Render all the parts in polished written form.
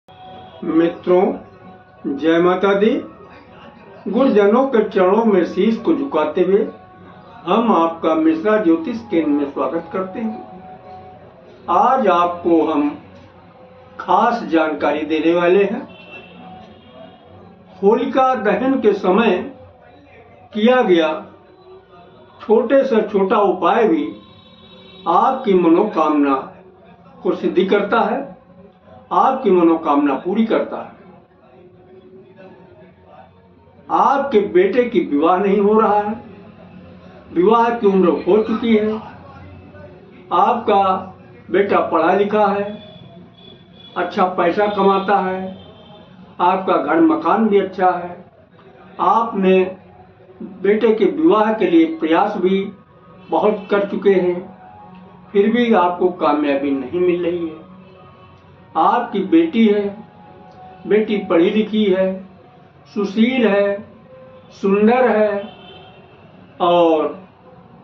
मित्रों, जय माता दी। गुरुजनों के चरणों में शीश को झुकाते हुए हम आपका मिश्रा ज्योतिष केंद्र में स्वागत करते हैं। आज आपको हम खास जानकारी देने वाले हैं। होलिका दहन के समय किया गया छोटे से छोटा उपाय भी आपकी मनोकामना को सिद्धि करता है, आपकी मनोकामना पूरी करता है। आपके बेटे की विवाह नहीं हो रहा है, विवाह की उम्र हो चुकी है, आपका बेटा पढ़ा लिखा है, अच्छा पैसा कमाता है, आपका घर मकान भी अच्छा है, आपने बेटे के विवाह के लिए प्रयास भी बहुत कर चुके हैं, फिर भी आपको कामयाबी नहीं मिल रही है। आपकी बेटी है, बेटी पढ़ी लिखी है, सुशील है, सुंदर है और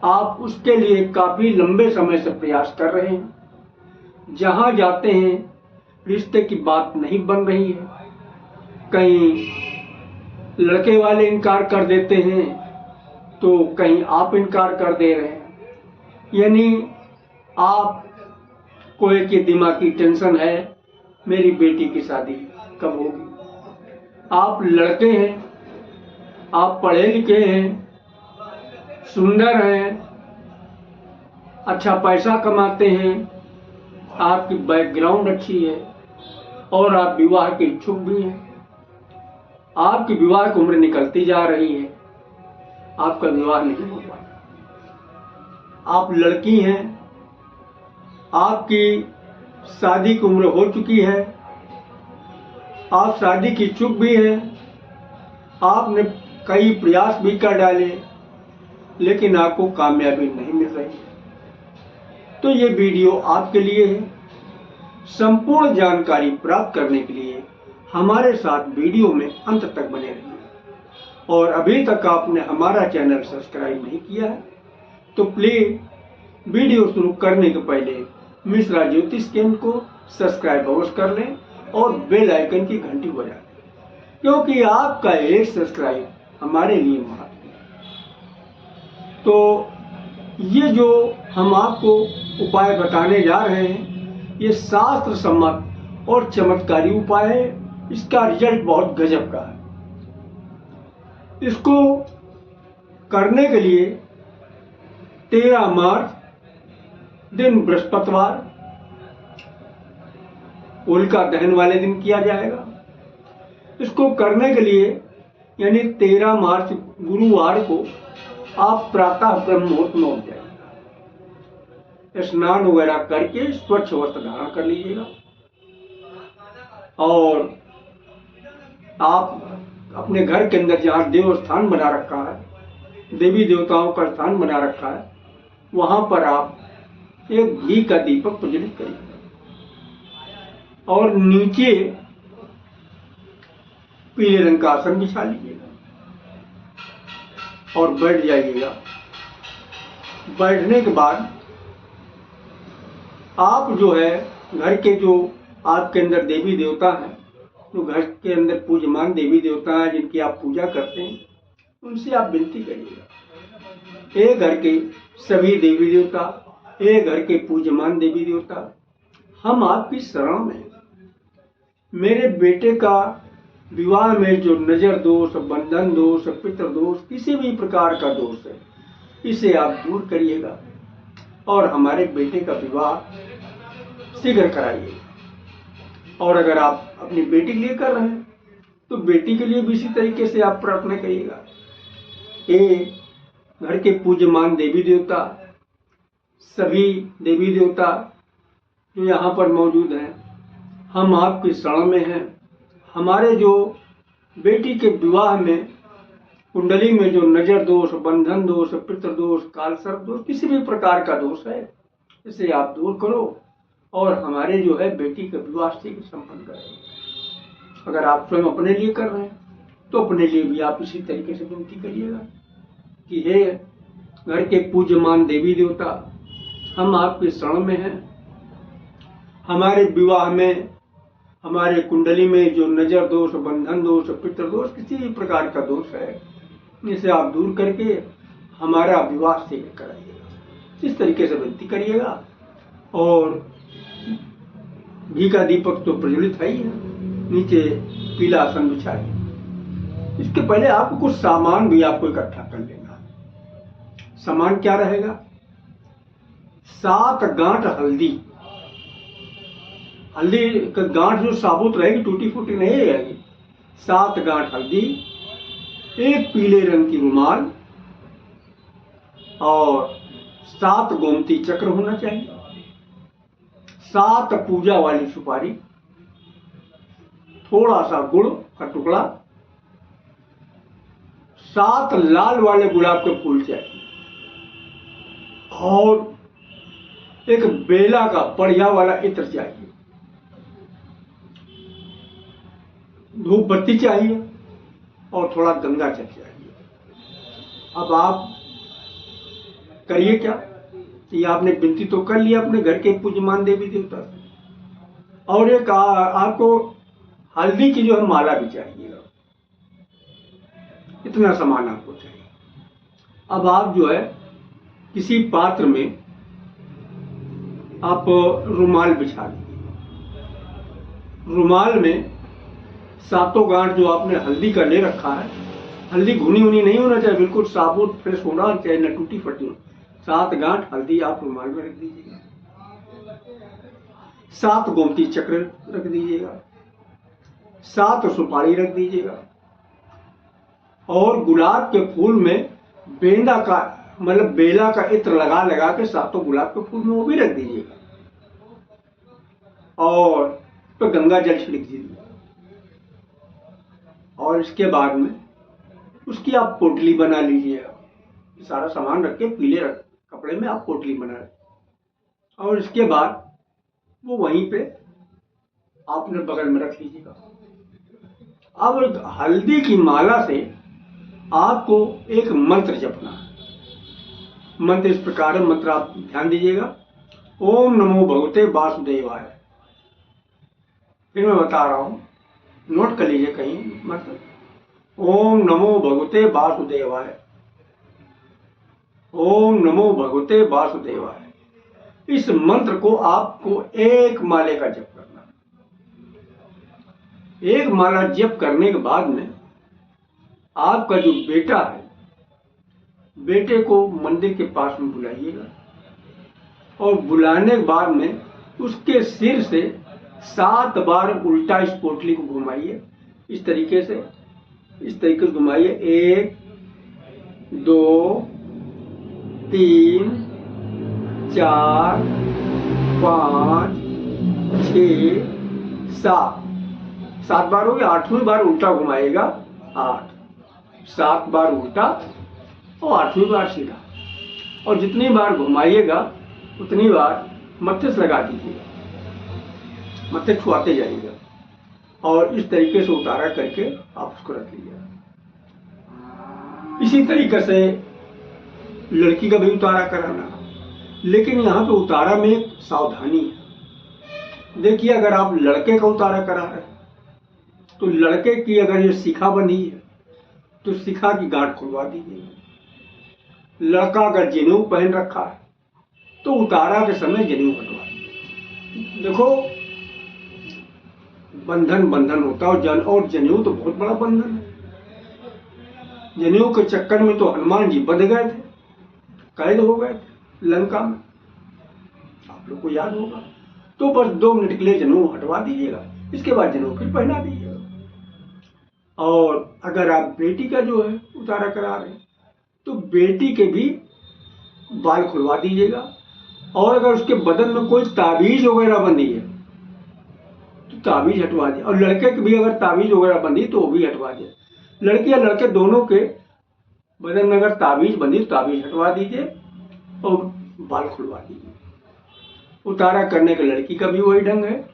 आप उसके लिए काफी लंबे समय से प्रयास कर रहे हैं। जहां जाते हैं रिश्ते की बात नहीं बन रही है, कहीं लड़के वाले इनकार कर देते हैं तो कहीं आप इनकार कर दे रहे हैं। यानी आप को एक ये दिमागी टेंशन है, मेरी बेटी की शादी कब होगी। आप लड़के हैं, आप पढ़े लिखे हैं, सुंदर हैं, अच्छा पैसा कमाते हैं, आपकी बैकग्राउंड अच्छी है और आप विवाह के इच्छुक भी हैं। आपकी विवाह की उम्र निकलती जा रही है, आपका विवाह नहीं हो पाया। आप लड़की हैं, आपकी शादी की उम्र हो चुकी है, आप शादी की इच्छुक भी हैं, आपने कई प्रयास भी कर डाले लेकिन आपको कामयाबी नहीं मिल रही है। तो ये वीडियो आपके लिए है। संपूर्ण जानकारी प्राप्त करने के लिए हमारे साथ वीडियो में अंत तक बने रहिए। और अभी तक आपने हमारा चैनल सब्सक्राइब नहीं किया है तो प्लीज वीडियो शुरू करने के पहले मिश्रा ज्योतिष केंद्र को सब्सक्राइब अवश्य कर लें और बेल आइकन की घंटी बजा दें, क्योंकि आपका एक सब्सक्राइब हमारे लिए महत्वपूर्ण है। तो ये जो हम आपको उपाय बताने जा रहे हैं, ये शास्त्र सम्मत और चमत्कारी उपाय है। इसका रिजल्ट बहुत गजब का है। इसको करने के लिए 13 मार्च दिन बृहस्पतिवार होलिका दहन वाले दिन किया जाएगा। इसको करने के लिए यानी 13 मार्च गुरुवार को आप प्रातः ब्रह्म मुहूर्त में उठ जाइएगा, स्नान वगैरह करके स्वच्छ वस्त्र धारण कर लीजिएगा और आप अपने घर के अंदर जहाँ देव स्थान बना रखा है, देवी देवताओं का स्थान बना रखा है, वहां पर आप एक घी का दीपक प्रज्वलित करिए और नीचे पीले रंग का आसन बिछा लीजिएगा और बैठ जाइएगा। बैठने के बाद आप जो है घर के जो आपके अंदर देवी देवता हैं, जो घर के अंदर पूज्यमान देवी देवता हैं जिनकी आप पूजा करते हैं, उनसे आप विनती करिएगा। एक घर के सभी देवी देवता, एक घर के पूज्यमान देवी देवता, हम आपकी शरण में, मेरे बेटे का विवाह में जो नजर दोष, बंधन दोष, पितृ दोष, किसी भी प्रकार का दोष है, इसे आप दूर करिएगा और हमारे बेटे का विवाह शीघ्र कराइए। और अगर आप अपनी बेटी के लिए कर रहे हैं तो बेटी के लिए भी इसी तरीके से आप प्रार्थना करिएगा। ये घर के पूज्यमान देवी देवता, सभी देवी देवता जो यहाँ पर मौजूद हैं, हम आपकी शरण में हैं। हमारे जो बेटी के विवाह में कुंडली में जो नजर दोष, बंधन दोष, पितृ दोष, कालसर्प दोष, किसी भी प्रकार का दोष है, इसे आप दूर करो और हमारे जो है बेटी का विवाह शीघ्र संपन्न करें। अगर आप स्वयं अपने लिए कर रहे हैं तो अपने लिए भी आप इसी तरीके से विनती करिएगा कि हे घर के पूज्यमान देवी देवता, हम आपकी शरण में हैं। हमारे विवाह में हमारे कुंडली में जो नजर दोष, बंधन दोष, पितृ दोष, किसी भी प्रकार का दोष है, इसे आप दूर करके हमारा विवाह शीघ्र कराइएगा। इस तरीके से विनती करिएगा। और घी का दीपक तो प्रज्वलित है ही है, नीचे पीला आसन बिछाइए। इसके पहले आपको कुछ सामान भी आपको इकट्ठा कर लेना। सामान क्या रहेगा? 7 गांठ हल्दी। हल्दी का गांठ जो साबुत रहेगी, टूटी फूटी नहीं रहेगी। 7 गांठ हल्दी, एक पीले रंग की रुमाल और 7 गोमती चक्र होना चाहिए। 7 पूजा वाली सुपारी, थोड़ा सा गुड़ का टुकड़ा, 7 लाल वाले गुलाब के फूल चाहिए और एक बेला का बढ़िया वाला इत्र चाहिए। धूप बत्ती चाहिए और थोड़ा गंगा जल चाहिए। अब आप करिए क्या, ये आपने विनती तो कर लिया अपने घर के पूज्यमान देवी देवता से, और एक आपको हल्दी की जो है माला भी चाहिए। इतना सामान आपको चाहिए। अब आप जो है किसी पात्र में आप रुमाल बिछा दीजिए। रुमाल में 7 गांठ जो आपने हल्दी का ले रखा है, हल्दी घुनी हुनी नहीं होना चाहिए, बिल्कुल साबुत फ्रेश होना चाहिए, न टूटी फटी हो। 7 गांठ हल्दी आप रुमाल में रख दीजिएगा। 7 गोमती चक्र रख दीजिएगा। 7 सुपारी रख दीजिएगा। और गुलाब के फूल में बेंदा का मतलब बेला का इत्र लगा लगा के 7 गुलाब के फूल में वो भी रख दीजिएगा। और तो गंगा जल छिड़क दीजिए। और इसके बाद में उसकी आप पोटली बना लीजिएगा। सारा सामान रख के पीले कपड़े में आप पोटली बना लें। और इसके बाद वो वहीं पे आपने बगल में रख लीजिएगा। अब हल्दी की माला से आपको एक मंत्र जपना है। मंत्र इस प्रकार है, मंत्र आप ध्यान दीजिएगा। ओम नमो भगवते वासुदेवाय। फिर मैं बता रहा हूं, नोट कर लीजिए कहीं मंत्र। ओम नमो भगवते वासुदेवाय। ओम नमो भगवते वासुदेवाय। इस मंत्र को आपको एक माले का जप करना। एक माला जप करने के बाद में आपका जो बेटा है, बेटे को मंदिर के पास में बुलाइएगा। और बुलाने के बाद में उसके सिर से 7 बार उल्टा इस पोटली को घुमाइए। इस तरीके से घुमाइए। 1 2 3 4 5 6 7 बार हो गया। 8वीं बार उल्टा घुमाएगा। 8 7 बार उल्टा और 8वीं बार सीधा। और जितनी बार घुमाइएगा उतनी बार मत्थे से लगा दीजिएगा, मत्थे छुआते जाइएगा। और इस तरीके से उतारा करके आप उसको रख लीजिएगा। इसी तरीके से लड़की का भी उतारा कराना। लेकिन यहाँ पे उतारा में एक सावधानी है। देखिए, अगर आप लड़के का उतारा करा रहे हैं तो लड़के की अगर ये शिखा बनी है तो शिखा की गांठ खुलवा दीजिए। लड़का अगर जनेऊ पहन रखा है तो उतारा के समय जनेऊ हटवा दीजिए। देखो, बंधन होता है और जनेऊ तो बहुत बड़ा बंधन है। जनेऊ के चक्कर में तो हनुमान जी बंध गए थे, कैद हो गए थे लंका में, आप लोग को याद होगा। तो बस 2 मिनट के लिए जनेऊ हटवा दीजिएगा, इसके बाद जनेऊ फिर पहना दीजिएगा। और अगर आप बेटी का जो है उतारा करा रहे हैं तो बेटी के भी बाल खुलवा दीजिएगा। और अगर उसके बदन में कोई ताबीज वगैरह बंधी है तो ताबीज हटवा दिए। और लड़के की भी अगर ताबीज वगैरह बंधी तो वो भी हटवा दिए। लड़की या लड़के दोनों के बदन में अगर ताबीज बंधी तो ताबीज हटवा दीजिए और बाल खुलवा दीजिए। उतारा करने का लड़की का भी वही ढंग है।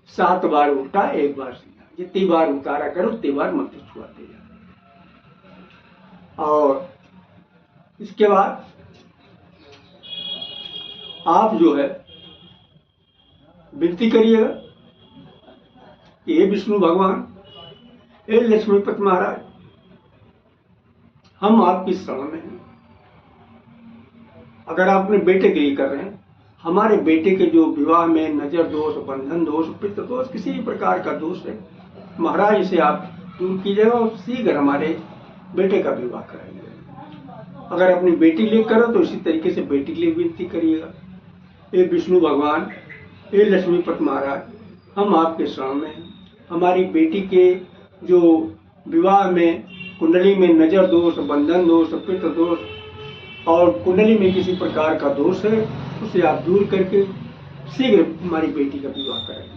7 बार उल्टा, 1 बार सीधा। जितनी बार उतारा करो उतनी बार मंत्र छुआते जाओ। और इसके बाद आप जो है विनती करिएगा कि हे विष्णु भगवान, हे लक्ष्मीपति महाराज, हम आपकी शरण में हैं। अगर आप अपने बेटे के लिए कर रहे हैं, हमारे बेटे के जो विवाह में नजर दोष, बंधन दोष, पितृ दोष, किसी भी प्रकार का दोष है, महाराज इसे आप दूर कीजिएगा और शीघ्र हमारे बेटे का विवाह कराइए। अगर अपनी बेटी के लिए करो तो इसी तरीके से बेटी के लिए विनती करिएगा। हे विष्णु भगवान, हे लक्ष्मीपति महाराज, हम आपके शरण में हैं। हमारी बेटी के जो विवाह में कुंडली में नजर दोष, बंधन दोष, पितृ दोष और कुंडली में किसी प्रकार का दोष है, उसे आप दूर करके शीघ्र हमारी बेटी का विवाह कराइए।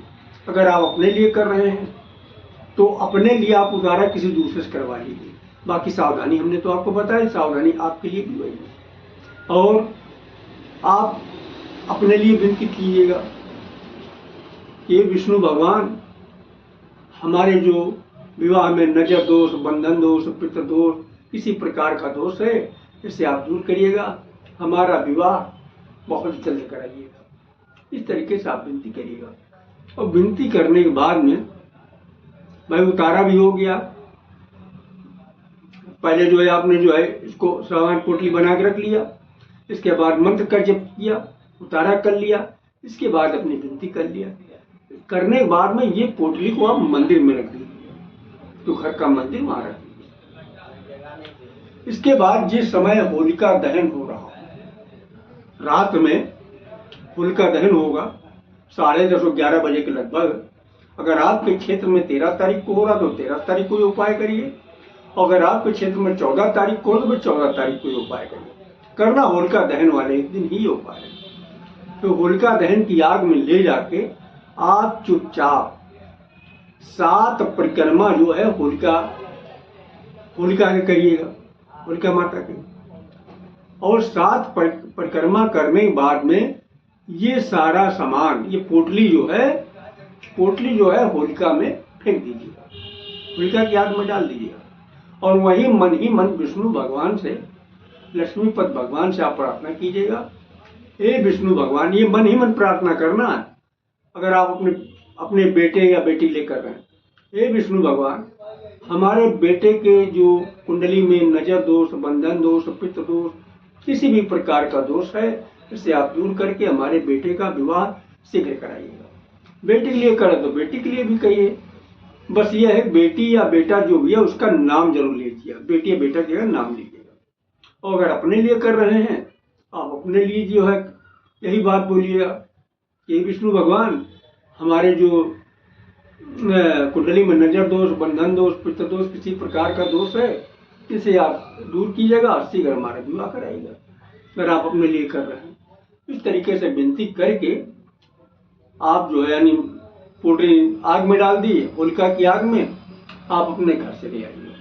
अगर आप अपने लिए कर रहे हैं तो अपने लिए आप उतारा किसी दूसरे से करवा लीजिए। बाकी सावधानी हमने तो आपको बताया, सावधानी आपके लिए भी वही है। और आप अपने लिए विनती कीजिएगा कि विष्णु भगवान, हमारे जो विवाह में नजर दोष, बंधन दोष, पितृ दोष, किसी प्रकार का दोष है, इसे आप दूर करिएगा, हमारा विवाह बहुत जल्द कराइएगा। इस तरीके से आप विनती करिएगा। और विनती करने के बाद में भाई उतारा भी हो गया। पहले जो है आपने जो है इसको सामान पोटली बना के रख लिया, इसके बाद मंत्र का जप किया, उतारा कर लिया, इसके बाद अपनी विनती कर लिया। करने के बाद में ये पोटली को आप मंदिर में रख दीजिए, तो घर का मंदिर वहां रख दीजिए। इसके बाद जिस समय होलिका दहन हो रहा हो, रात में होलिका दहन होगा 10:30 और 11 बजे के लगभग। अगर आपके क्षेत्र में 13 तारीख को हो रहा तो 13 तारीख को ये उपाय करिए। अगर आपके क्षेत्र में 14 तारीख को हो तो 14 तारीख को ये उपाय करिए। करना होलिका दहन वाले एक दिन ही उपाय है। तो होलिका दहन की आग में ले जाके आप चुपचाप 7 परिक्रमा जो है होलिका के करिएगा, होलिका माता की। और 7 परिक्रमा करने के बाद में ये सारा सामान, ये पोटली जो है होलिका में फेंक दीजिएगा, होलिका की आग में डाल दीजिएगा। और वही मन ही मन विष्णु भगवान से, लक्ष्मीपति भगवान से आप प्रार्थना कीजिएगा। हे विष्णु भगवान, ये मन ही मन प्रार्थना करना है। अगर आप अपने बेटे या बेटी लेकर रहे हैं, हे विष्णु भगवान, हमारे बेटे के जो कुंडली में नजर दोष, बंधन दोष, पितृ दोष, किसी भी प्रकार का दोष है, इसे आप दूर करके हमारे बेटे का विवाह शीघ्र कराइएगा। बेटी के लिए करे तो बेटी के लिए भी कहिए। बस यह है, बेटी या बेटा जो भी है उसका नाम जरूर लीजिएगा, बेटी या बेटा का नाम लीजिएगा। और अगर अपने लिए कर रहे हैं, आप अपने लिए जो है यही बात बोलिएगा कि विष्णु भगवान, हमारे जो कुंडली में नजर दोष, बंधन दोष, पितृ दोष, किसी प्रकार का दोष है, इसे आप दूर कीजिएगा, शीघ्र हमारा विवाह कराइएगा। अगर आप अपने लिए कर रहे हैं, इस तरीके से विनती करके आप जो है यानी पोटली आग में डाल दी, होलिका की आग में, आप अपने घर से ले आइए।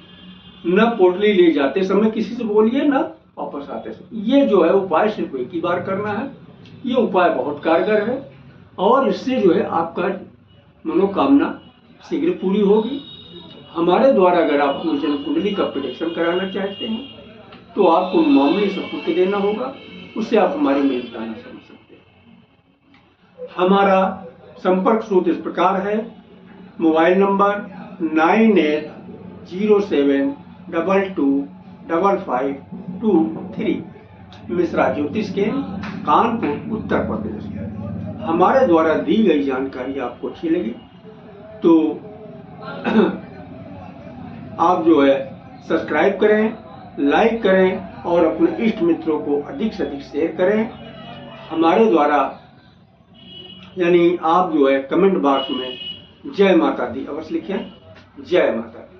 न पोटली ले जाते समय किसी से बोलिए, न वापस आते समय। ये जो है उपाय सिर्फ एक ही बार करना है। ये उपाय बहुत कारगर है और इससे जो है आपका मनोकामना शीघ्र पूरी होगी। हमारे द्वारा अगर आप अपनी जन्म कुंडली का प्रेडिक्शन कराना चाहते हैं तो आपको मामूली सबूत देना होगा, उससे आप हमारी मेहनताना समझ सकते हैं। हमारा संपर्क सूत्र इस प्रकार है। मोबाइल नंबर 9807225523, मिश्रा ज्योतिष केंद्र, कानपुर, उत्तर प्रदेश। हमारे द्वारा दी गई जानकारी आपको अच्छी लगी तो आप जो है सब्सक्राइब करें, लाइक करें और अपने इष्ट मित्रों को अधिक से अधिक शेयर करें। हमारे द्वारा यानी आप जो है कमेंट बॉक्स में जय माता दी अवश्य लिखें। जय माता दी।